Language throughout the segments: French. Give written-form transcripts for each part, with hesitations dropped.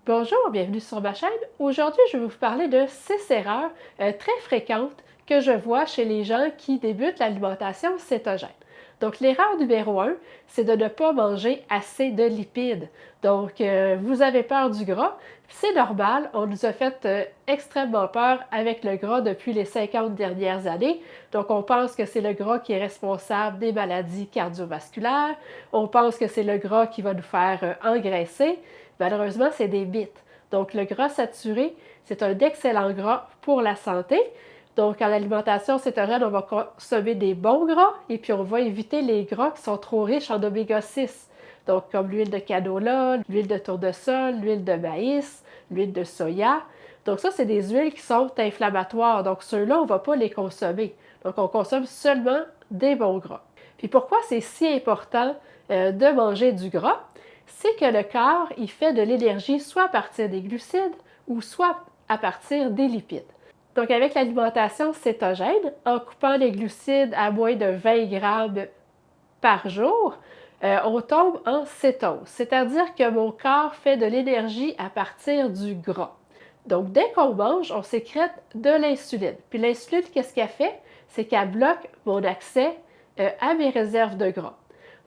Bonjour, bienvenue sur ma chaîne. Aujourd'hui, je vais vous parler de 6 erreurs très fréquentes que je vois chez les gens qui débutent l'alimentation cétogène. Donc, l'erreur numéro 1, c'est de ne pas manger assez de lipides. Donc, vous avez peur du gras, c'est normal, on nous a fait extrêmement peur avec le gras depuis les 50 dernières années. Donc, on pense que c'est le gras qui est responsable des maladies cardiovasculaires, on pense que c'est le gras qui va nous faire engraisser. Malheureusement, c'est des mythes. Donc, le gras saturé, c'est un excellent gras pour la santé. Donc, en alimentation cétogène, on va consommer des bons gras et puis on va éviter les gras qui sont trop riches en oméga 6. Donc, comme l'huile de canola, l'huile de tournesol, l'huile de maïs, l'huile de soya. Donc, ça, c'est des huiles qui sont inflammatoires. Donc, ceux-là, on ne va pas les consommer. Donc, on consomme seulement des bons gras. Puis, pourquoi c'est si important de manger du gras? C'est que le corps, il fait de l'énergie soit à partir des glucides ou soit à partir des lipides. Donc, avec l'alimentation cétogène, en coupant les glucides à moins de 20 grammes par jour, on tombe en cétose, c'est-à-dire que mon corps fait de l'énergie à partir du gras. Donc, dès qu'on mange, on sécrète de l'insuline. Puis l'insuline, qu'est-ce qu'elle fait? C'est qu'elle bloque mon accès à mes réserves de gras.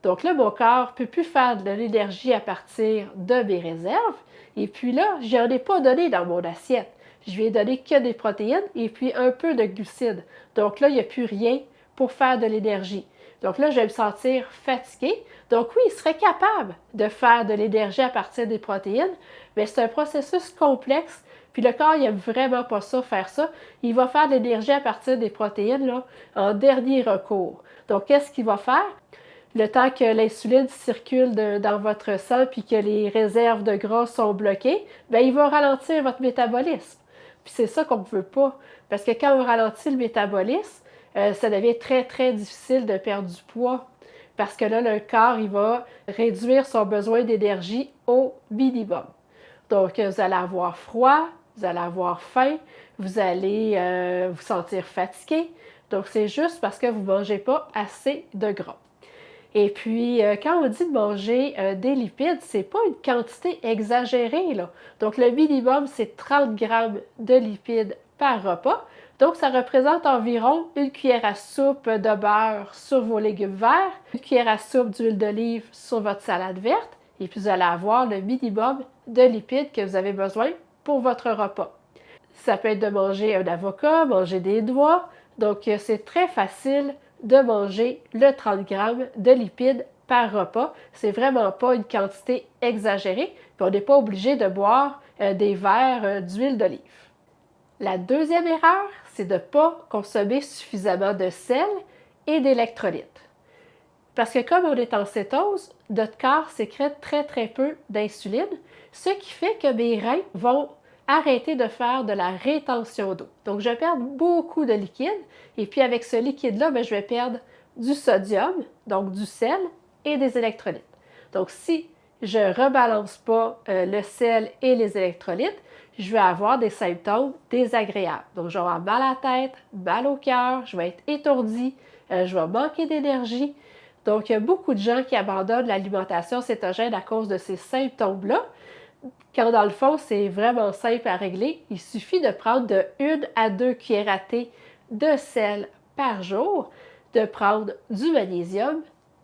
Donc là, mon corps ne peut plus faire de l'énergie à partir de mes réserves. Et puis là, je n'en ai pas donné dans mon assiette. Je lui ai donné que des protéines et puis un peu de glucides. Donc là, il n'y a plus rien pour faire de l'énergie. Donc là, je vais me sentir fatiguée. Donc oui, il serait capable de faire de l'énergie à partir des protéines, mais c'est un processus complexe. Puis le corps, il n'aime vraiment pas ça, faire ça. Il va faire de l'énergie à partir des protéines là, en dernier recours. Donc, qu'est-ce qu'il va faire? Le temps que l'insuline circule dans votre sang puis que les réserves de gras sont bloquées, bien, il va ralentir votre métabolisme. Puis c'est ça qu'on ne veut pas. Parce que quand on ralentit le métabolisme, ça devient très, très difficile de perdre du poids. Parce que là, le corps, il va réduire son besoin d'énergie au minimum. Donc, vous allez avoir froid, vous allez avoir faim, vous allez vous sentir fatigué. Donc, c'est juste parce que vous ne mangez pas assez de gras. Et puis, quand on dit de manger des lipides, c'est pas une quantité exagérée, là. Donc, le minimum, c'est 30 grammes de lipides par repas. Donc, ça représente environ une cuillère à soupe de beurre sur vos légumes verts, une cuillère à soupe d'huile d'olive sur votre salade verte, et puis vous allez avoir le minimum de lipides que vous avez besoin pour votre repas. Ça peut être de manger un avocat, manger des noix. Donc, c'est très facile de manger le 30 grammes de lipides par repas. C'est vraiment pas une quantité exagérée, puis on n'est pas obligé de boire des verres d'huile d'olive. La deuxième erreur, c'est de ne pas consommer suffisamment de sel et d'électrolytes. Parce que comme on est en cétose, notre corps sécrète très très peu d'insuline, ce qui fait que mes reins vont arrêter de faire de la rétention d'eau. Donc, je vais perdre beaucoup de liquide et puis avec ce liquide-là, je vais perdre du sodium, donc du sel et des électrolytes. Donc, si je ne rebalance pas le sel et les électrolytes, je vais avoir des symptômes désagréables. Donc, je vais avoir mal à la tête, mal au cœur, je vais être étourdie, je vais manquer d'énergie. Donc, il y a beaucoup de gens qui abandonnent l'alimentation cétogène à cause de ces symptômes-là. Quand dans le fond, c'est vraiment simple à régler. Il suffit de prendre de 1 à 2 cuillères à thé de sel par jour, de prendre du magnésium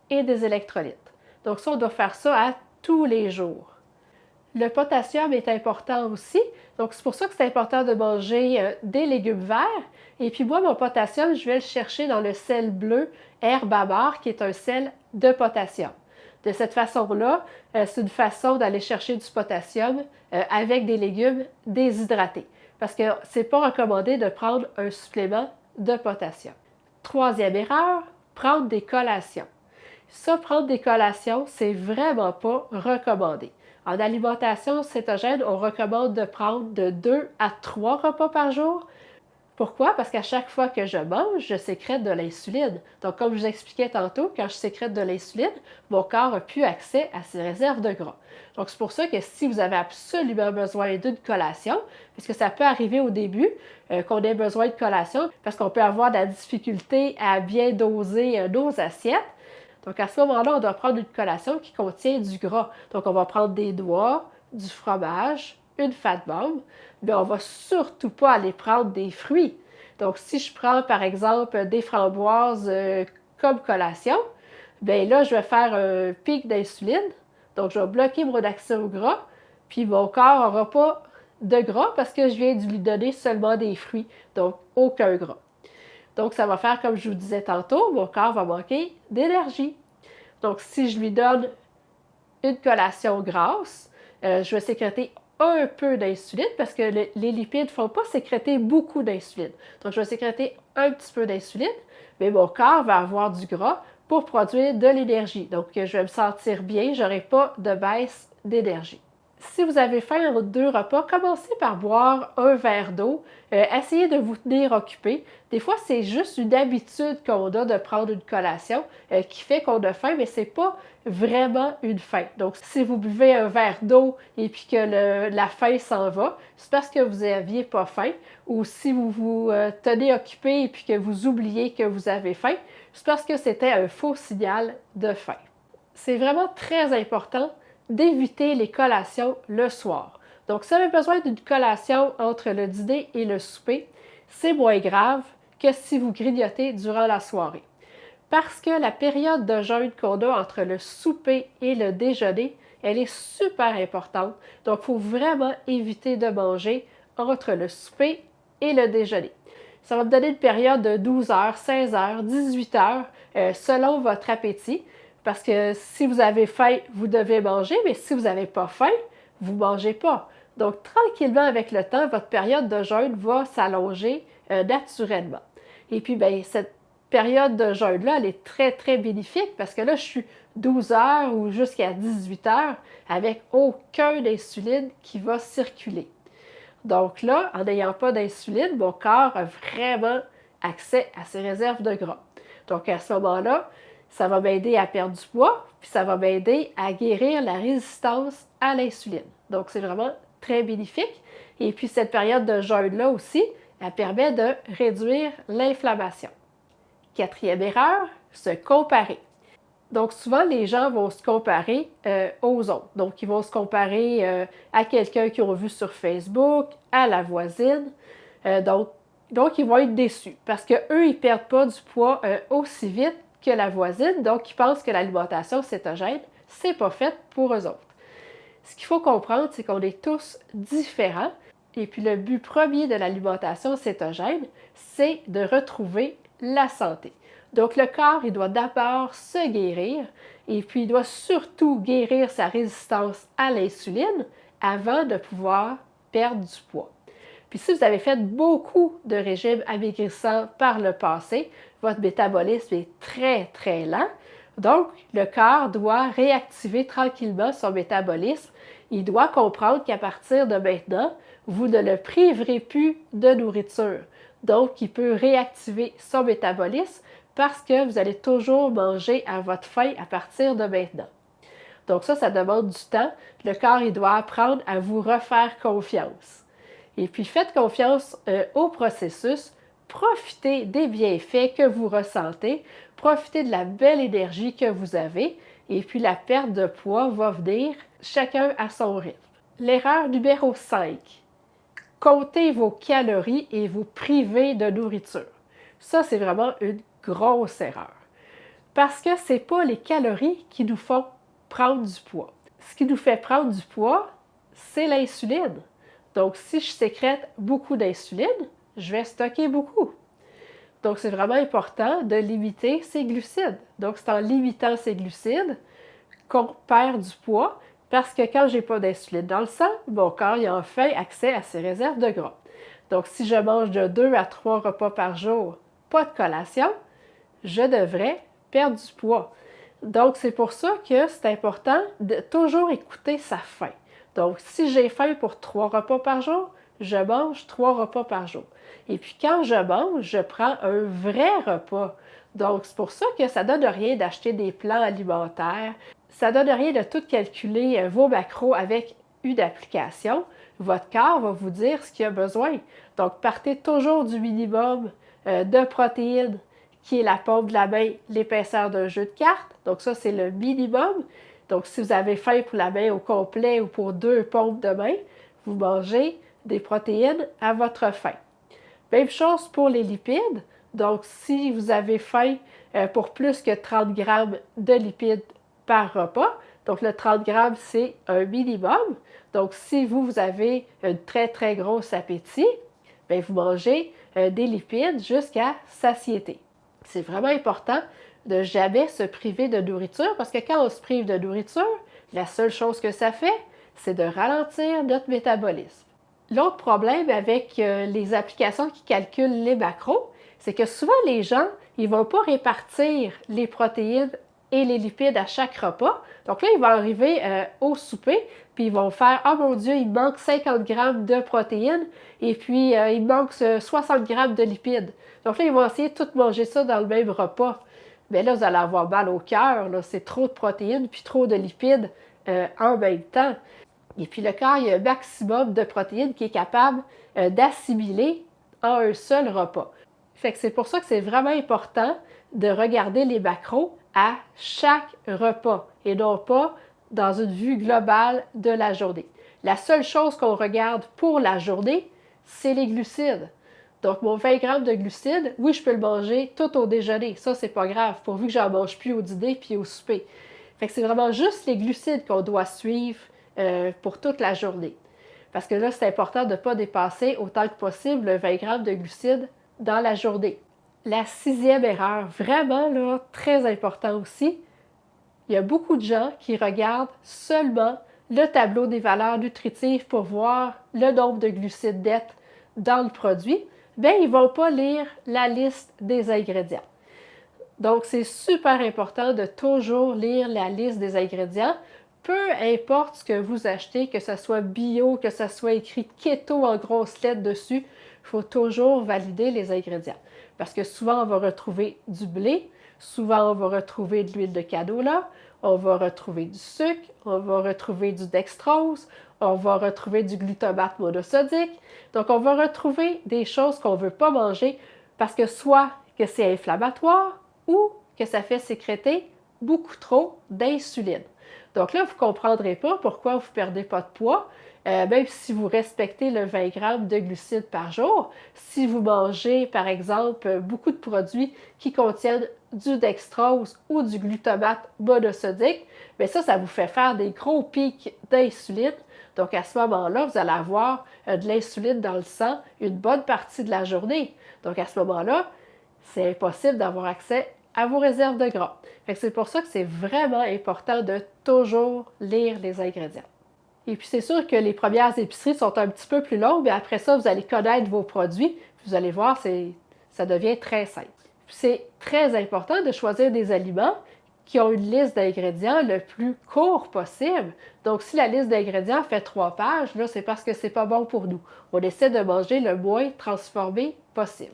et des électrolytes. Donc ça, on doit faire ça à tous les jours. Le potassium est important aussi. Donc c'est pour ça que c'est important de manger des légumes verts. Et puis moi, mon potassium, je vais le chercher dans le sel bleu Herbamar, qui est un sel de potassium. De cette façon-là, c'est une façon d'aller chercher du potassium avec des légumes déshydratés. Parce que ce n'est pas recommandé de prendre un supplément de potassium. Troisième erreur, prendre des collations. Ça, prendre des collations, c'est vraiment pas recommandé. En alimentation cétogène, on recommande de prendre de 2 à 3 repas par jour. Pourquoi? Parce qu'à chaque fois que je mange, je sécrète de l'insuline. Donc, comme je vous expliquais tantôt, quand je sécrète de l'insuline, mon corps n'a plus accès à ses réserves de gras. Donc, c'est pour ça que si vous avez absolument besoin d'une collation, parce que ça peut arriver au début qu'on ait besoin de collation, parce qu'on peut avoir de la difficulté à bien doser nos assiettes. Donc, à ce moment-là, on doit prendre une collation qui contient du gras. Donc, on va prendre des noix, du fromage, une fat bomb, bien, on ne va surtout pas aller prendre des fruits. Donc, si je prends, par exemple, des framboises comme collation, bien là, je vais faire un pic d'insuline. Donc, je vais bloquer mon accès au gras, puis mon corps n'aura pas de gras parce que je viens de lui donner seulement des fruits, donc aucun gras. Donc, ça va faire, comme je vous disais tantôt, mon corps va manquer d'énergie. Donc, si je lui donne une collation grasse, je vais sécréter un peu d'insuline parce que les lipides ne font pas sécréter beaucoup d'insuline. Donc, je vais sécréter un petit peu d'insuline, mais mon corps va avoir du gras pour produire de l'énergie. Donc, je vais me sentir bien, je n'aurai pas de baisse d'énergie. Si vous avez faim entre 2 repas, commencez par boire un verre d'eau. Essayez de vous tenir occupé. Des fois, c'est juste une habitude qu'on a de prendre une collation qui fait qu'on a faim, mais ce n'est pas vraiment une faim. Donc, si vous buvez un verre d'eau et puis que la faim s'en va, c'est parce que vous n'aviez pas faim. Ou si vous vous tenez occupé et puis que vous oubliez que vous avez faim, c'est parce que c'était un faux signal de faim. C'est vraiment très important d'éviter les collations le soir. Donc, si vous avez besoin d'une collation entre le dîner et le souper, c'est moins grave que si vous grignotez durant la soirée. Parce que la période de jeûne qu'on a entre le souper et le déjeuner, elle est super importante. Donc, il faut vraiment éviter de manger entre le souper et le déjeuner. Ça va me donner une période de 12 heures, 16 heures, 18 heures, selon votre appétit. Parce que si vous avez faim, vous devez manger, mais si vous n'avez pas faim, vous ne mangez pas. Donc, tranquillement, avec le temps, votre période de jeûne va s'allonger naturellement. Et puis, bien, cette période de jeûne-là, elle est très, très bénéfique parce que là, je suis 12 heures ou jusqu'à 18 heures avec aucun insuline qui va circuler. Donc là, en n'ayant pas d'insuline, mon corps a vraiment accès à ses réserves de gras. Donc, à ce moment-là, ça va m'aider à perdre du poids, puis ça va m'aider à guérir la résistance à l'insuline. Donc, c'est vraiment très bénéfique. Et puis, cette période de jeûne-là aussi, elle permet de réduire l'inflammation. 4e erreur, se comparer. Donc, souvent, les gens vont se comparer aux autres. Donc, ils vont se comparer à quelqu'un qu'ils ont vu sur Facebook, à la voisine. Donc, ils vont être déçus parce qu'eux, ils ne perdent pas du poids aussi vite que la voisine. Donc, ils pensent que l'alimentation cétogène, c'est pas fait pour eux autres. Ce qu'il faut comprendre, c'est qu'on est tous différents. Et puis, le but premier de l'alimentation cétogène, c'est de retrouver la santé. Donc, le corps, il doit d'abord se guérir et puis il doit surtout guérir sa résistance à l'insuline avant de pouvoir perdre du poids. Puis si vous avez fait beaucoup de régimes amaigrissants par le passé, votre métabolisme est très, très lent. Donc, le corps doit réactiver tranquillement son métabolisme. Il doit comprendre qu'à partir de maintenant, vous ne le priverez plus de nourriture. Donc, il peut réactiver son métabolisme parce que vous allez toujours manger à votre faim à partir de maintenant. Donc ça demande du temps. Le corps, il doit apprendre à vous refaire confiance. Et puis, faites confiance au processus. Profitez des bienfaits que vous ressentez. Profitez de la belle énergie que vous avez. Et puis, la perte de poids va venir chacun à son rythme. L'erreur numéro 5. Comptez vos calories et vous priver de nourriture. Ça, c'est vraiment une grosse erreur. Parce que ce n'est pas les calories qui nous font prendre du poids. Ce qui nous fait prendre du poids, c'est l'insuline. Donc, si je sécrète beaucoup d'insuline, je vais stocker beaucoup. Donc, c'est vraiment important de limiter ces glucides. Donc, c'est en limitant ces glucides qu'on perd du poids parce que quand je n'ai pas d'insuline dans le sang, mon corps a enfin accès à ses réserves de gras. Donc, si je mange de 2 à 3 repas par jour, pas de collation, je devrais perdre du poids. Donc, c'est pour ça que c'est important de toujours écouter sa faim. Donc, si j'ai faim pour 3 repas par jour, je mange 3 repas par jour. Et puis, quand je mange, je prends un vrai repas. Donc, c'est pour ça que ça ne donne rien d'acheter des plans alimentaires. Ça ne donne rien de tout calculer vos macros avec une application. Votre corps va vous dire ce qu'il a besoin. Donc, partez toujours du minimum de protéines, qui est la paume de la main, l'épaisseur d'un jeu de cartes. Donc, ça, c'est le minimum. Donc, si vous avez faim pour la main au complet ou pour 2 paumes de main, vous mangez des protéines à votre faim. Même chose pour les lipides. Donc, si vous avez faim pour plus que 30 grammes de lipides par repas, donc le 30 grammes, c'est un minimum. Donc, si vous avez un très, très gros appétit, bien, vous mangez des lipides jusqu'à satiété. C'est vraiment important de jamais se priver de nourriture parce que quand on se prive de nourriture, la seule chose que ça fait, c'est de ralentir notre métabolisme. L'autre problème avec les applications qui calculent les macros, c'est que souvent les gens, ils ne vont pas répartir les protéines et les lipides à chaque repas. Donc là, ils vont arriver au souper, puis ils vont faire « Oh mon Dieu, il manque 50 grammes de protéines et puis il manque 60 grammes de lipides. » Donc là, ils vont essayer de tout manger ça dans le même repas. Mais là, vous allez avoir mal au cœur, c'est trop de protéines puis trop de lipides en même temps. Et puis le corps, il y a un maximum de protéines qu'il est capable d'assimiler en un seul repas. Fait que c'est pour ça que c'est vraiment important de regarder les macros à chaque repas et non pas dans une vue globale de la journée. La seule chose qu'on regarde pour la journée, c'est les glucides. Donc, mon 20 grammes de glucides, oui, je peux le manger tout au déjeuner. Ça, c'est pas grave, pourvu que j'en mange plus au dîner puis au souper. Fait que c'est vraiment juste les glucides qu'on doit suivre pour toute la journée. Parce que là, c'est important de ne pas dépasser autant que possible le 20 grammes de glucides dans la journée. La 6e erreur, vraiment là, très important aussi, il y a beaucoup de gens qui regardent seulement le tableau des valeurs nutritives pour voir le nombre de glucides net dans le produit. Bien, ils ne vont pas lire la liste des ingrédients. Donc, c'est super important de toujours lire la liste des ingrédients, peu importe ce que vous achetez, que ce soit bio, que ce soit écrit keto en grosses lettres dessus, il faut toujours valider les ingrédients. Parce que souvent, on va retrouver du blé, souvent, on va retrouver de l'huile de canola, on va retrouver du sucre, on va retrouver du dextrose, on va retrouver du glutamate monosodique. Donc, on va retrouver des choses qu'on ne veut pas manger parce que soit que c'est inflammatoire ou que ça fait sécréter beaucoup trop d'insuline. Donc là, vous ne comprendrez pas pourquoi vous ne perdez pas de poids, même si vous respectez le 20 grammes de glucides par jour. Si vous mangez, par exemple, beaucoup de produits qui contiennent du dextrose ou du glutamate monosodique, bien ça vous fait faire des gros pics d'insuline. Donc à ce moment-là, vous allez avoir de l'insuline dans le sang une bonne partie de la journée. Donc à ce moment-là, c'est impossible d'avoir accès à vos réserves de gras. C'est pour ça que c'est vraiment important de toujours lire les ingrédients. Et puis c'est sûr que les premières épiceries sont un petit peu plus longues, mais après ça, vous allez connaître vos produits. Vous allez voir, ça devient très simple. C'est très important de choisir des aliments qui ont une liste d'ingrédients le plus court possible. Donc, si la liste d'ingrédients fait 3 pages, là, c'est parce que c'est pas bon pour nous. On essaie de manger le moins transformé possible.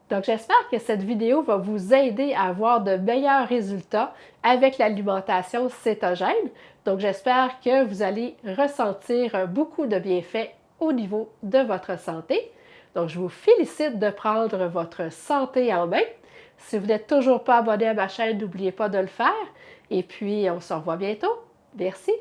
Donc, j'espère que cette vidéo va vous aider à avoir de meilleurs résultats avec l'alimentation cétogène. Donc, j'espère que vous allez ressentir beaucoup de bienfaits au niveau de votre santé. Donc, je vous félicite de prendre votre santé en main. Si vous n'êtes toujours pas abonné à ma chaîne, n'oubliez pas de le faire. Et puis, on se revoit bientôt. Merci!